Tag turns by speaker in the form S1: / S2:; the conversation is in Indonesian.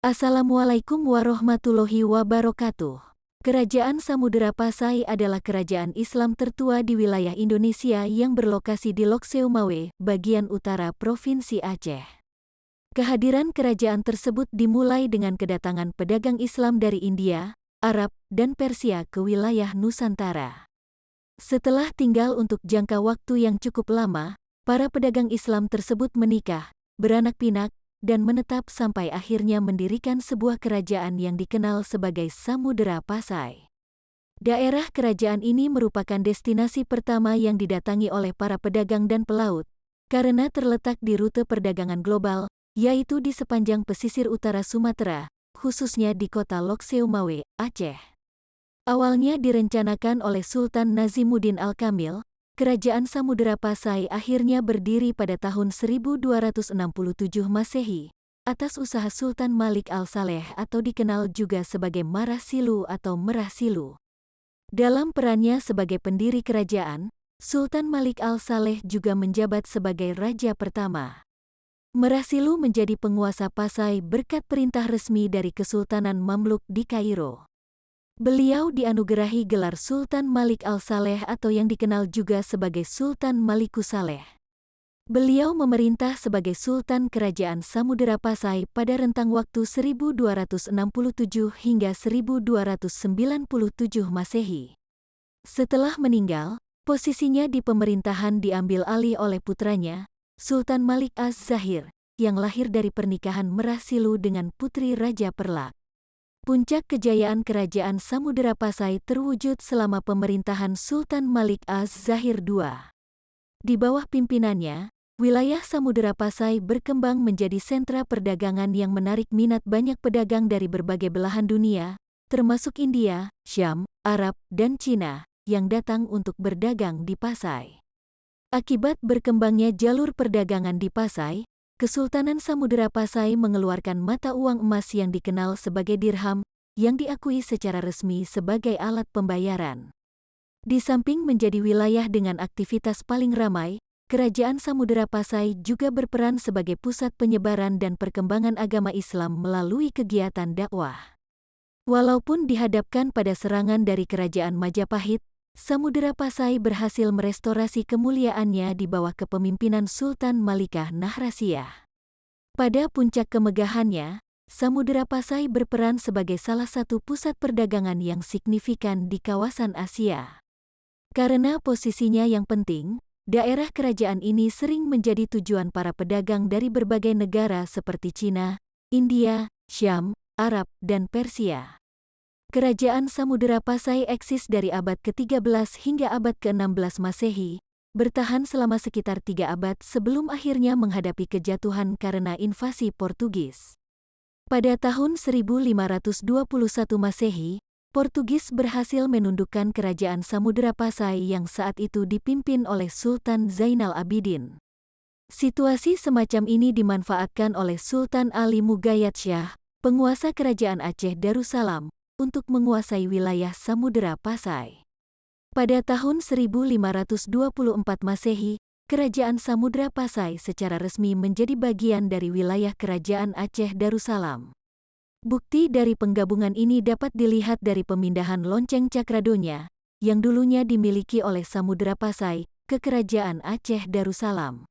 S1: Assalamualaikum warahmatullahi wabarakatuh. Kerajaan Samudera Pasai adalah kerajaan Islam tertua di wilayah Indonesia yang berlokasi di Lok Seumawe, bagian utara Provinsi Aceh. Kehadiran kerajaan tersebut dimulai dengan kedatangan pedagang Islam dari India, Arab, dan Persia ke wilayah Nusantara. Setelah tinggal untuk jangka waktu yang cukup lama, para pedagang Islam tersebut menikah, beranak pinak, dan menetap sampai akhirnya mendirikan sebuah kerajaan yang dikenal sebagai Samudera Pasai. Daerah kerajaan ini merupakan destinasi pertama yang didatangi oleh para pedagang dan pelaut, karena terletak di rute perdagangan global, yaitu di sepanjang pesisir utara Sumatera, khususnya di kota Lok Seumawe, Aceh. Awalnya direncanakan oleh Sultan Nazimuddin Al-Kamil, Kerajaan Samudera Pasai akhirnya berdiri pada tahun 1267 Masehi, atas usaha Sultan Malik Al-Saleh atau dikenal juga sebagai Marah Silu atau Merah Silu. Dalam perannya sebagai pendiri kerajaan, Sultan Malik Al-Saleh juga menjabat sebagai raja pertama. Merah Silu menjadi penguasa Pasai berkat perintah resmi dari Kesultanan Mamluk di Kairo. Beliau dianugerahi gelar Sultan Malik Al-Saleh atau yang dikenal juga sebagai Sultan Malikus Saleh. Beliau memerintah sebagai Sultan Kerajaan Samudera Pasai pada rentang waktu 1267 hingga 1297 Masehi. Setelah meninggal, posisinya di pemerintahan diambil alih oleh putranya, Sultan Malik Az-Zahir, yang lahir dari pernikahan Merah Silu dengan putri Raja Perlak. Puncak kejayaan Kerajaan Samudera Pasai terwujud selama pemerintahan Sultan Malik Az-Zahir II. Di bawah pimpinannya, wilayah Samudera Pasai berkembang menjadi sentra perdagangan yang menarik minat banyak pedagang dari berbagai belahan dunia, termasuk India, Syam, Arab, dan Cina, yang datang untuk berdagang di Pasai. Akibat berkembangnya jalur perdagangan di Pasai, Kesultanan Samudera Pasai mengeluarkan mata uang emas yang dikenal sebagai dirham, yang diakui secara resmi sebagai alat pembayaran. Di samping menjadi wilayah dengan aktivitas paling ramai, Kerajaan Samudera Pasai juga berperan sebagai pusat penyebaran dan perkembangan agama Islam melalui kegiatan dakwah. Walaupun dihadapkan pada serangan dari Kerajaan Majapahit, Samudera Pasai berhasil merestorasi kemuliaannya di bawah kepemimpinan Sultan Malikah Nahrasiyah. Pada puncak kemegahannya, Samudera Pasai berperan sebagai salah satu pusat perdagangan yang signifikan di kawasan Asia. Karena posisinya yang penting, daerah kerajaan ini sering menjadi tujuan para pedagang dari berbagai negara seperti Cina, India, Syam, Arab, dan Persia. Kerajaan Samudera Pasai eksis dari abad ke-13 hingga abad ke-16 Masehi, bertahan selama sekitar 3 abad sebelum akhirnya menghadapi kejatuhan karena invasi Portugis. Pada tahun 1521 Masehi, Portugis berhasil menundukkan Kerajaan Samudera Pasai yang saat itu dipimpin oleh Sultan Zainal Abidin. Situasi semacam ini dimanfaatkan oleh Sultan Ali Mugayyad Shah, penguasa Kerajaan Aceh Darussalam, untuk menguasai wilayah Samudera Pasai. Pada tahun 1524 Masehi, Kerajaan Samudera Pasai secara resmi menjadi bagian dari wilayah Kerajaan Aceh Darussalam. Bukti dari penggabungan ini dapat dilihat dari pemindahan lonceng Cakradonya, yang dulunya dimiliki oleh Samudera Pasai, ke Kerajaan Aceh Darussalam.